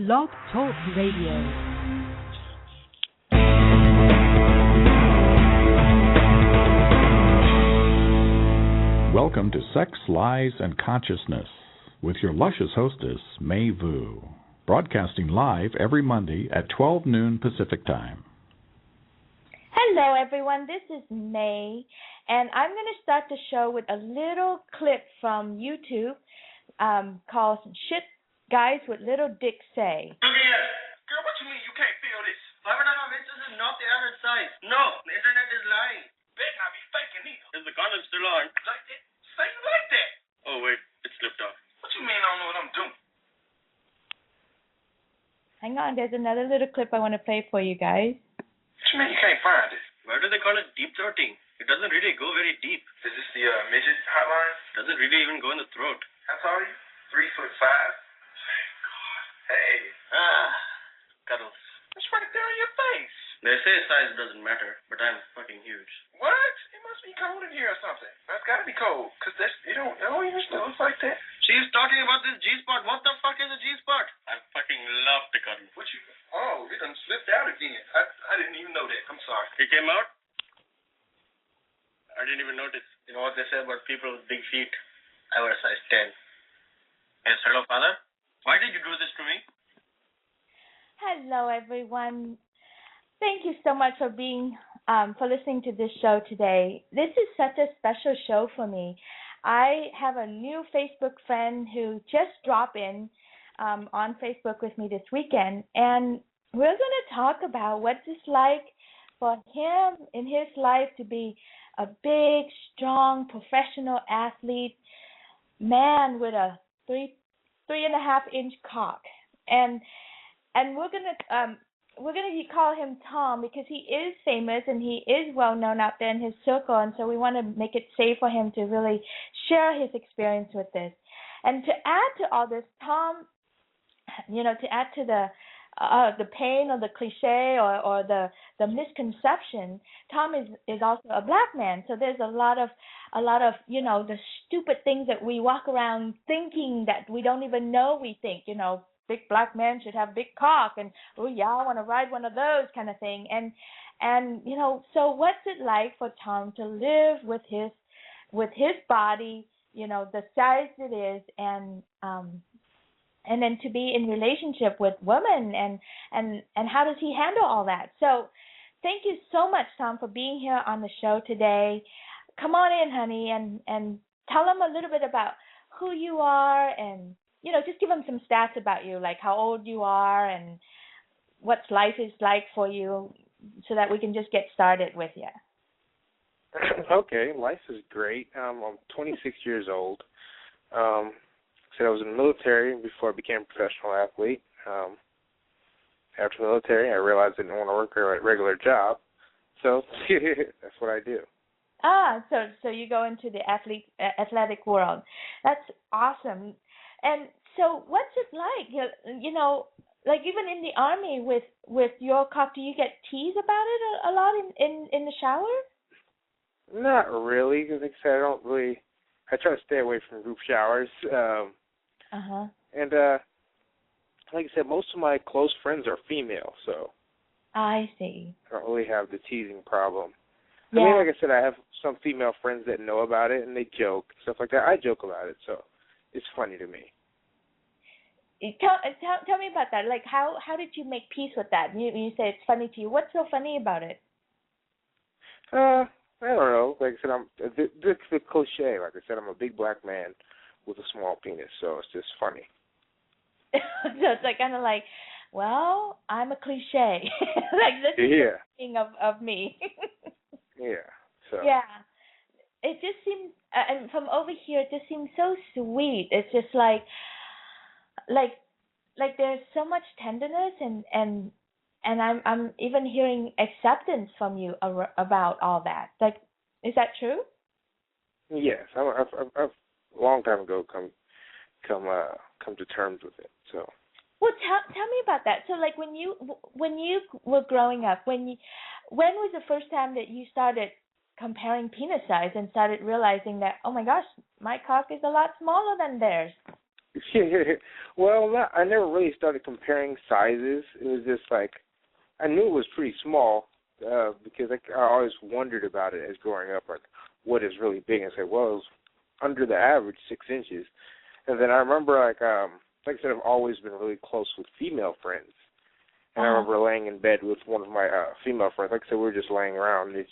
Blog Talk Radio. Welcome to Sex, Lies, and Consciousness with your luscious hostess, May Vu, broadcasting live every Monday at 12 noon Pacific Time. Hello, everyone. This is May, and I'm going to start the show with a little clip from YouTube called Shit Guys with Little Dick Say. Look at that. Girl, what you mean you can't feel this? Why would I have it? This is not the average size. No, the internet is lying. Better not be faking either. Is the condom still on? Like that? Say you like that. Oh, wait. It slipped off. What you mean I don't know what I'm doing? Hang on. There's another little clip I want to play for you guys. What you mean you can't find it? Why do they call it deep throating? It doesn't really go very deep. Is this the midget hotline? Doesn't really even go in the throat. How tall are you? 3'5". Thank God. Hey. Cuddles. It's right there in your face. They say size doesn't matter, but I'm fucking huge. What? It must be cold in here or something. That's gotta be cold, because you don't usually look like that. She's talking about this G-spot. What the fuck is a G-spot? I fucking love to cuddle. What you... Oh, it done slipped out again. I didn't even know that. I'm sorry. It came out? I didn't even notice. You know what they say about people with big feet? I wear a size 10. Yes, hello, father? Why did you do this to me? Hello, everyone. Thank you so much for listening to this show today. This is such a special show for me. I have a new Facebook friend who just dropped in on Facebook with me this weekend, and we're going to talk about what it's like for him in his life to be a big, strong, professional athlete man with a 3.5-inch cock, and we're gonna call him Tom because he is famous and he is well known out there in his circle, and so we want to make it safe for him to really share his experience with this. And to add to all this, Tom, to add to the pain or the cliche or the misconception, Tom is also a black man. So there's a lot of the stupid things that we walk around thinking that we don't even know we think. Big black men should have big cock, and oh yeah, I want to ride one of those kind of thing. And so what's it like for Tom to live with his body, the size it is, and then to be in relationship with women, and how does he handle all that? So thank you so much, Tom, for being here on the show today. Come on in, honey, and tell them a little bit about who you are, and just give them some stats about you, like how old you are and what life is like for you, so that we can just get started with you. Okay, life is great. I'm 26 years old. I was in the military before I became a professional athlete. After the military, I realized I didn't want to work a regular job, so that's what I do. So you go into the athletic world. That's awesome. And so what's it like? Like even in the Army with your cock, do you get teased about it a lot in the shower? Not really, because like I said, I try to stay away from group showers. And like I said, most of my close friends are female, so I see. I don't really have the teasing problem. Yeah. I mean, like I said, I have some female friends that know about it, and they joke, stuff like that. I joke about it, so it's funny to me. Tell me about that. Like, how did you make peace with that? You say it's funny to you. What's so funny about it? I don't know. Like I said, the cliche. Like I said, I'm a big black man with a small penis, so it's just funny. So it's like kind of like, well, I'm a cliche. Like this is the thing of me. Yeah. So. Yeah. It just seems, and from over here, it just seems so sweet. It's just like there's so much tenderness, and I'm even hearing acceptance from you about all that. Like, is that true? Yes, I've a long time ago come to terms with it. So. Well, tell me about that. So, like when you were growing up, when was the first time that you started comparing penis size and started realizing that, oh my gosh, my cock is a lot smaller than theirs? Well, I never really started comparing sizes. It was just like I knew it was pretty small because I always wondered about it as growing up, like what is really big. And I said, well, it was under the average, 6 inches. And then I remember, like I said, I've always been really close with female friends. And I remember laying in bed with one of my female friends. Like I said, we were just laying around. And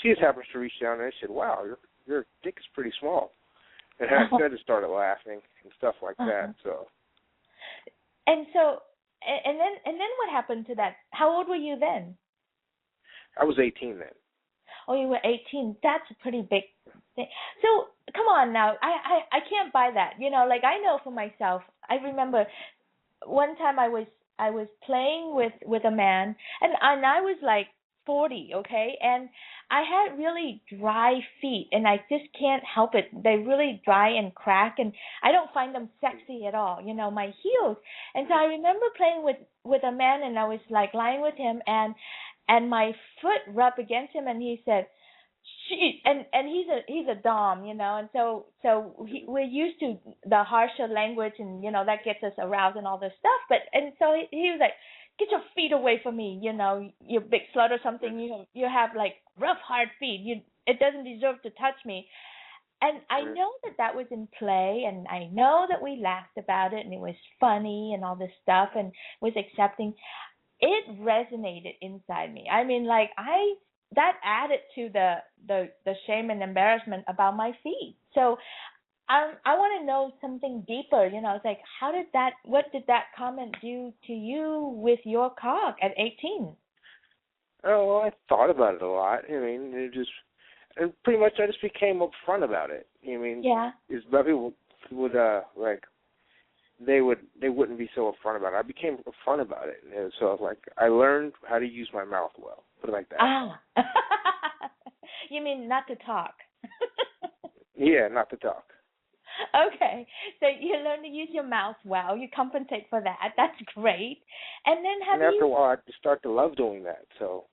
she just happens to reach down and said, wow, your dick is pretty small. And I just started laughing and stuff like that. So. And so, and then what happened to that? How old were you then? I was 18 then. Oh, you were 18. That's a pretty big thing. So, come on now. I can't buy that. You know, like I know for myself. I remember one time I was playing with a man, and I was like 40, okay, and I had really dry feet, and I just can't help it. They're really dry and crack, and I don't find them sexy at all, you know, my heels. And so I remember playing with a man, and I was like lying with him, and my foot rubbed against him, and he said, "Shit," and he's a dom, you know, and so we're used to the harsher language, and you know that gets us aroused and all this stuff. But and so he was like, "Get your feet away from me, you know, you big slut or something. You have like rough, hard feet. It doesn't deserve to touch me." And I know that was in play, and I know that we laughed about it, and it was funny and all this stuff, and was accepting. It resonated inside me. I mean, like that added to the shame and embarrassment about my feet. So I want to know something deeper. You know, it's like, what did that comment do to you with your cock at 18? Oh, well, I thought about it a lot. I mean, and pretty much I just became upfront about it. I mean, yeah. People would like they wouldn't be so upfront about it. I became upfront about it, and so I was like, I learned how to use my mouth well. Put it like that. Ah, you mean not to talk? Yeah, not to talk. Okay, so you learn to use your mouth well. You compensate for that. That's great. And then after a while, I just start to love doing that. So.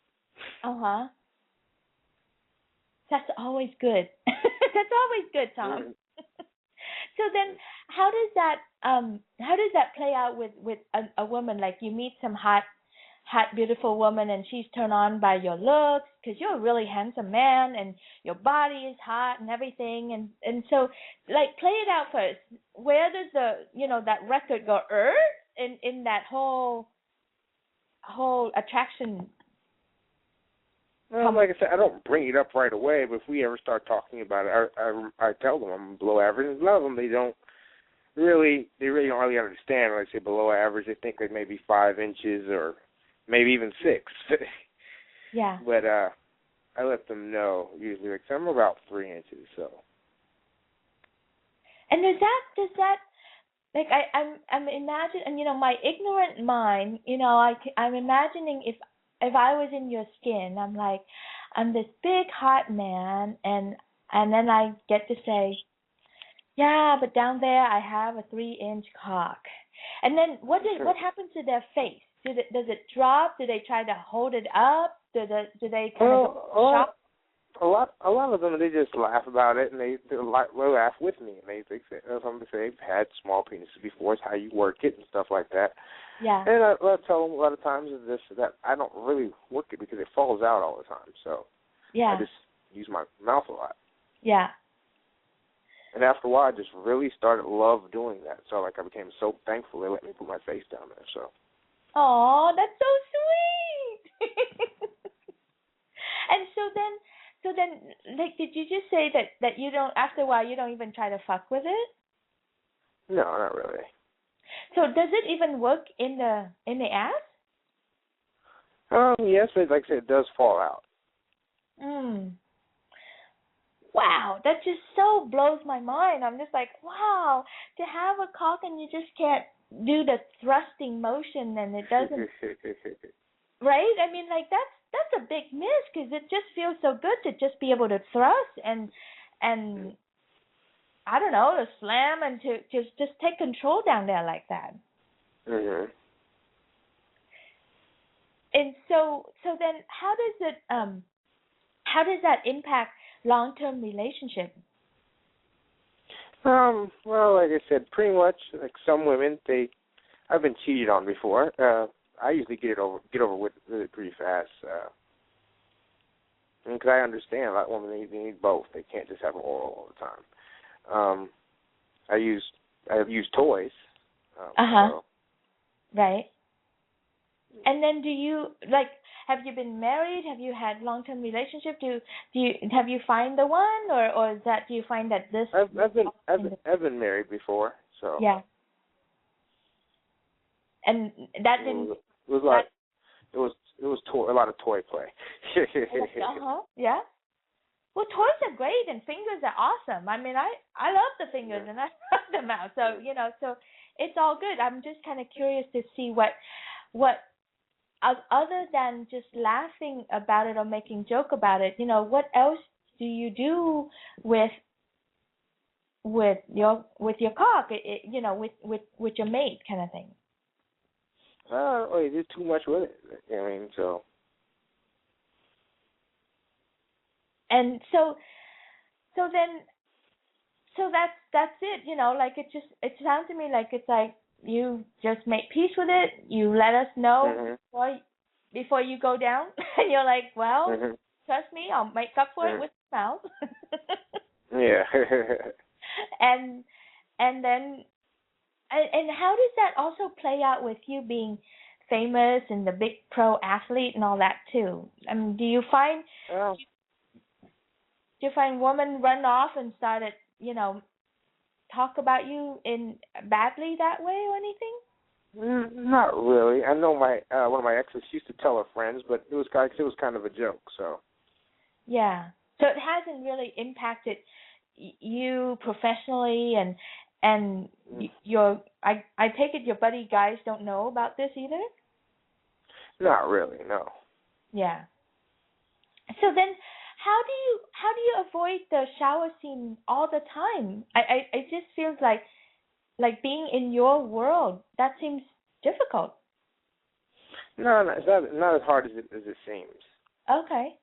That's always good. That's always good, Tom. Mm. So then, how does that play out with a woman? Like you meet some hot, beautiful woman, and she's turned on by your looks because you're a really handsome man, and your body is hot and everything, and so like play it out first. Where does that record go? In that whole attraction. Well, like I said, I don't bring it up right away, but if we ever start talking about it, I tell them I'm below average. And a lot of them, they really don't really understand when I say below average. They think like maybe 5 inches or maybe even 6. Yeah. But I let them know usually, like I'm about 3 inches. So. And does that like I'm imagining, and my ignorant mind, I'm imagining if I was in your skin, I'm like, I'm this big hot man, and then I get to say, yeah, but down there I have a 3-inch cock. And then what happens to their face? Does it drop? Do they try to hold it up? Do they kind of shock? A lot of them, they just laugh about it, and they laugh with me, and they say they've had small penises before. It's how you work it and stuff like that. Yeah. And I tell them a lot of times that I don't really work it because it falls out all the time. So yeah. I just use my mouth a lot. Yeah. And after a while, I just really started love doing that. So I became so thankful they let me put my face down there. So. Oh, that's so sweet. And so then, like, did you just say that you don't? After a while, you don't even try to fuck with it? No, not really. So does it even work in the ass? Yes, but like I said, it does fall out. Wow, that just so blows my mind. I'm just like, wow, to have a cock and you just can't do the thrusting motion and it doesn't. Right? I mean, like that's a big miss because it just feels so good to just be able to thrust and I don't know, to slam and to just take control down there like that. Mhm. And so then how does that impact long-term relationship? Well, like I said, pretty much like some women, I've been cheated on before. I usually get over with really pretty fast. Because I understand a lot of women they need both. They can't just have oral all the time. I've used toys. So. Right. And then, do you have you been married? Have you had long-term relationship? Have you find the one, or is that do you find that this? I've been married before, so. Yeah. And that didn't. It was a lot of toy play. Yeah. Well, toys are great and fingers are awesome. I mean, I love the fingers and I love the mouth. So so it's all good. I'm just kind of curious to see what other than just laughing about it or making joke about it, what else do you do with your cock, with your mate kind of thing? I don't really do too much with it. I mean, so. And so that's it. It sounds to me like it's like you just make peace with it. You let us know before you go down, and you're like, well, trust me, I'll make up for it with the mouth. Yeah. And then how does that also play out with you being famous and the big pro athlete and all that too? I mean, do you find women run off and started, talk about you in badly that way or anything? Not really. I know my one of my exes used to tell her friends, but it was kind of a joke. So. Yeah. So it hasn't really impacted you professionally, and I take it your buddy guys don't know about this either? Not really, no. Yeah. So then, how do you avoid the shower scene all the time? It just feels like being in your world. That seems difficult. No, it's not as hard as it seems. Okay.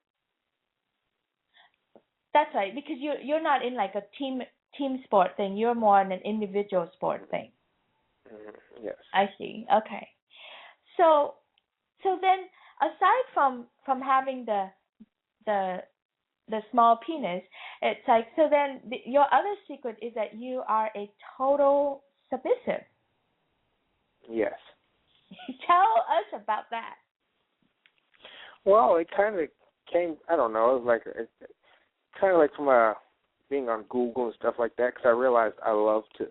That's right, because you're not in like a team sport thing. You're more in an individual sport thing. Yes. I see. Okay. So then, aside from having the small penis, it's like, so then your other secret is that you are a total submissive. Yes. Tell us about that. Well, it kind of came, I don't know, it was kind of like from being on Google and stuff like that, because I realized I love to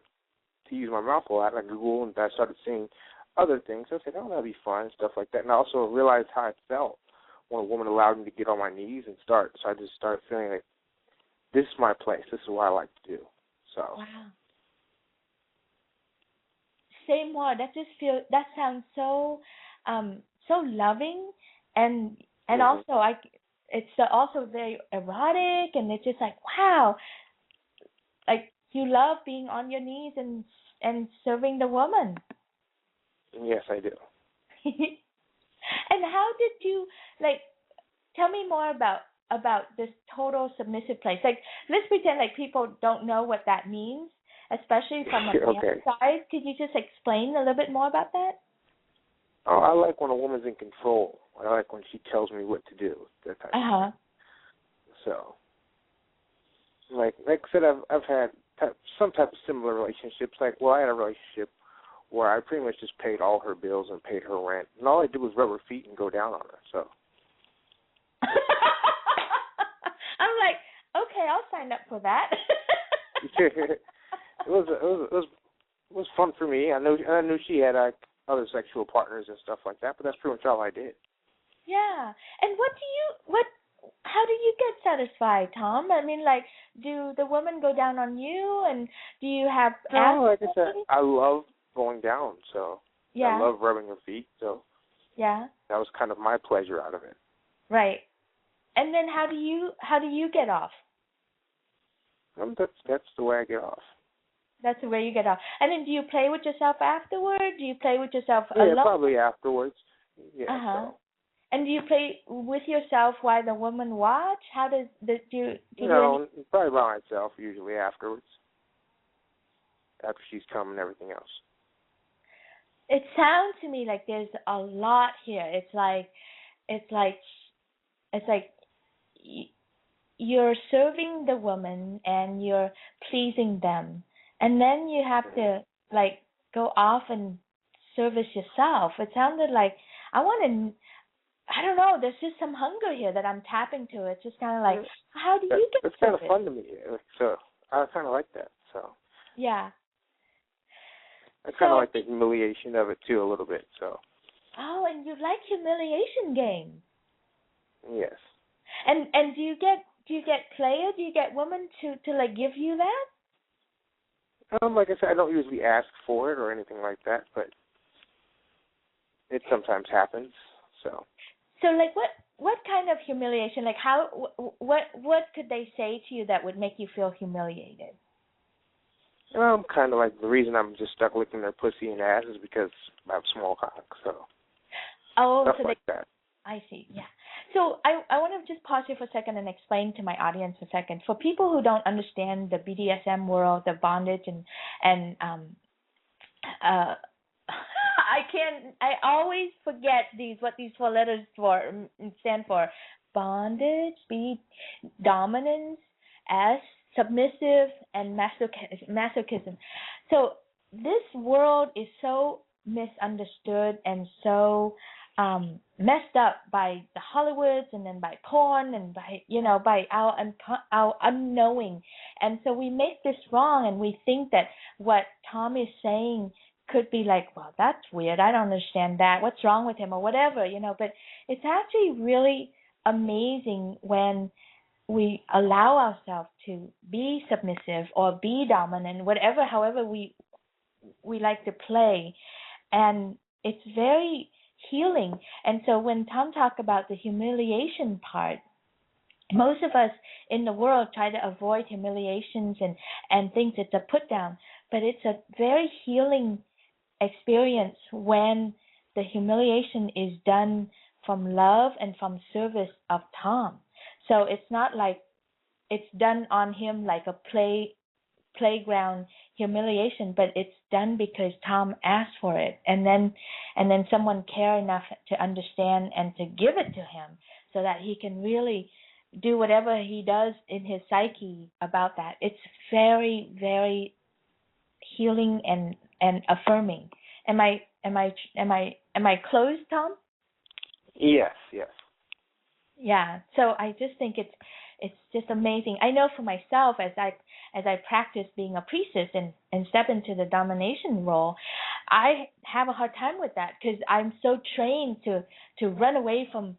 use my mouth a lot. I Google and I started seeing other things. I said, oh, that'd be fun and stuff like that. And I also realized how it felt when a woman allowed me to get on my knees and start. So I just started feeling like, this is my place. This is what I like to do. So. Wow. Say more. That sounds so loving, and also it's also very erotic, and it's just like, wow, like you love being on your knees and serving the woman. Yes, I do. And how did you, tell me more about this total submissive place. Like, let's pretend like people don't know what that means, especially from the outside. Could you just explain a little bit more about that? Oh, I like when a woman's in control. I like when she tells me what to do. That type of thing. So, like I said, I've had some type of similar relationships. I had a relationship where I pretty much just paid all her bills and paid her rent, and all I did was rub her feet and go down on her. So. I'm like, okay, I'll sign up for that. It was fun for me. I knew she had other sexual partners and stuff like that, but that's pretty much all I did. Yeah. And how do you get satisfied, Tom? I mean, do the women go down on you, and do you have? No, like I said, I love going down, so yeah. I love rubbing her feet, so yeah, that was kind of my pleasure out of it. Right. And then how do you get off? That's the way I get off. That's the way you get off. And then do you play with yourself afterward? Do you play with yourself alone? Yeah, probably afterwards. Yeah. So. And do you play with yourself while the woman watch? How do you? No, probably by myself usually afterwards. after she's come and everything else. It sounds to me like there's a lot here. It's like you're serving the woman and you're pleasing them, and then you have to like go off and service yourself. It sounded like I don't know, there's just some hunger here that I'm tapping to. It's just kind of like, how do you get It's kind of fun to me. So I kind of like that. So yeah. I kind of like the humiliation of it too a little bit. So. Oh, and you like humiliation games. Yes. And do you get player? Do you get women to like give you that? Like I said, I don't usually ask for it or anything like that, but it sometimes happens. So like what kind of humiliation? Like how what could they say to you that would make you feel humiliated? Kind of like the reason I'm just stuck licking their pussy and ass is because I have small cock. So. Oh, stuff so like that. I see. Yeah. So I want to just pause here for a second and explain to my audience for a second. For people who don't understand the BDSM world, the bondage and I always forget what these four letters stand for. Bondage, dominance, S, submissive, and masochism. So this world is so misunderstood and so messed up by the Hollywoods and then by porn and by our unknowing, and so we make this wrong and we think that what Tom is saying could be like, well, that's weird, I don't understand that, what's wrong with him or whatever, but it's actually really amazing when we allow ourselves to be submissive or be dominant, however we like to play, and it's very healing. And so when Tom talked about the humiliation part, most of us in the world try to avoid humiliations and think it's a put down, but it's a very healing experience when the humiliation is done from love and from service of Tom. So it's not like it's done on him like a playground humiliation, but it's done because Tom asked for it, and then someone care enough to understand and to give it to him so that he can really do whatever he does in his psyche about that. It's very, very healing and affirming. Am I close, Tom? Yes. Yeah. So I just think it's just amazing. I know for myself, as I practice being a priestess and step into the domination role, I have a hard time with that because I'm so trained to run away from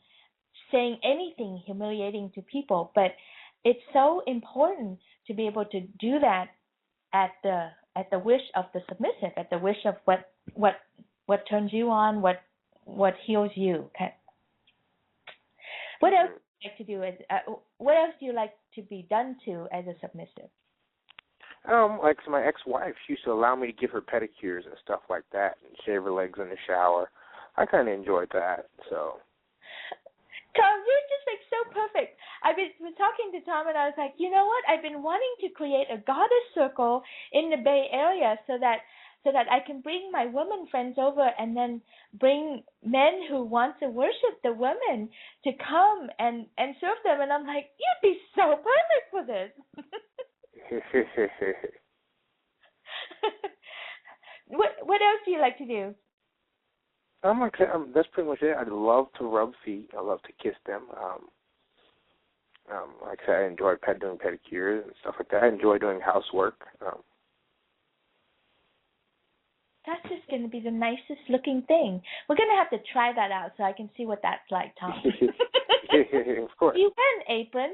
saying anything humiliating to people. But it's so important to be able to do that at the wish of the submissive, at the wish of what turns you on, what heals you. Okay. What else do you like to do? What else do you like to be done to as a submissive? Like my ex-wife, she used to allow me to give her pedicures and stuff like that, and shave her legs in the shower. I kind of enjoyed that. So. Tom, you're just like so perfect. I was talking to Tom, and I was like, you know what? I've been wanting to create a goddess circle in the Bay Area so that I can bring my women friends over and then bring men who want to worship the women to come and serve them. And I'm like, you'd be so perfect for this. What else do you like to do? That's pretty much it. I love to rub feet. I love to kiss them. Like I said, I enjoy doing pedicures and stuff like that. I enjoy doing housework. That's just going to be the nicest looking thing. We're going to have to try that out so I can see what that's like, Tom. Of course. You wear an apron.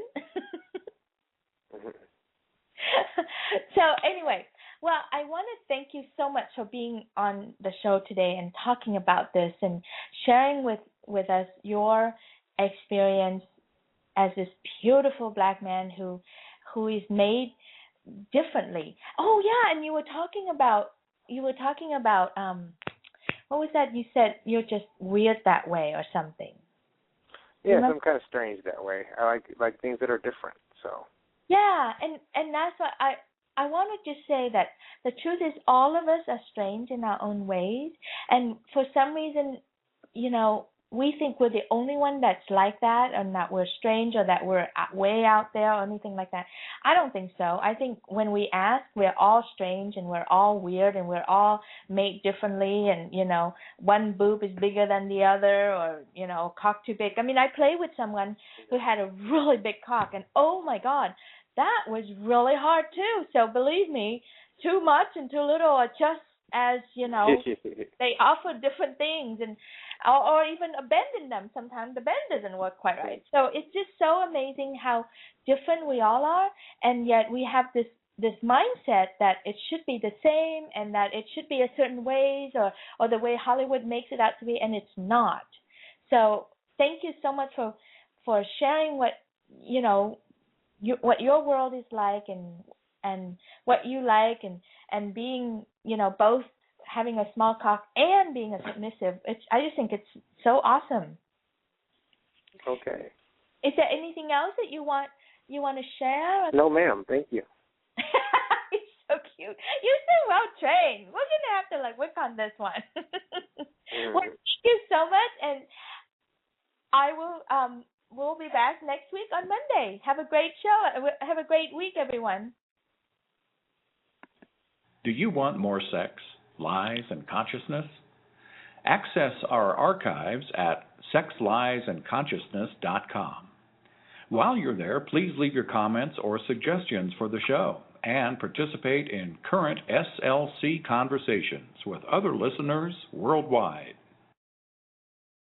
So anyway, well, I want to thank you so much for being on the show today and talking about this and sharing with us your experience as this beautiful black man who is made differently. Oh yeah, and you were talking about what was that you said? You're just weird that way or something. Yes, I'm kind of strange that way. I like things that are different. So. Yeah, and that's what I want to just say that the truth is all of us are strange in our own ways, and for some reason, we think we're the only one that's like that, and that we're strange, or that we're way out there, or anything like that. I don't think so. I think when we ask, we're all strange, and we're all weird, and we're all made differently, and one boob is bigger than the other, or cock too big. I mean, I play with someone who had a really big cock, and oh my God, that was really hard too. So believe me, too much and too little are just as, they offer different things, and or even bending them. Sometimes the bend doesn't work quite right. So it's just so amazing how different we all are, and yet we have this mindset that it should be the same, and that it should be a certain ways, or the way Hollywood makes it out to be, and it's not. So thank you so much for sharing what what your world is like, and what you like, and being, both having a small cock and being a submissive. I just think it's so awesome. Okay. Is there anything else that you want to share? No, ma'am. Thank you. It's so cute. You're so well trained. We're gonna have to work on this one. Well, thank you so much, and I will we'll be back next week on Monday. Have a great show. Have a great week, everyone. Do you want more sex, lies, and consciousness? Access our archives at sexliesandconsciousness.com. While you're there, please leave your comments or suggestions for the show and participate in current SLC conversations with other listeners worldwide.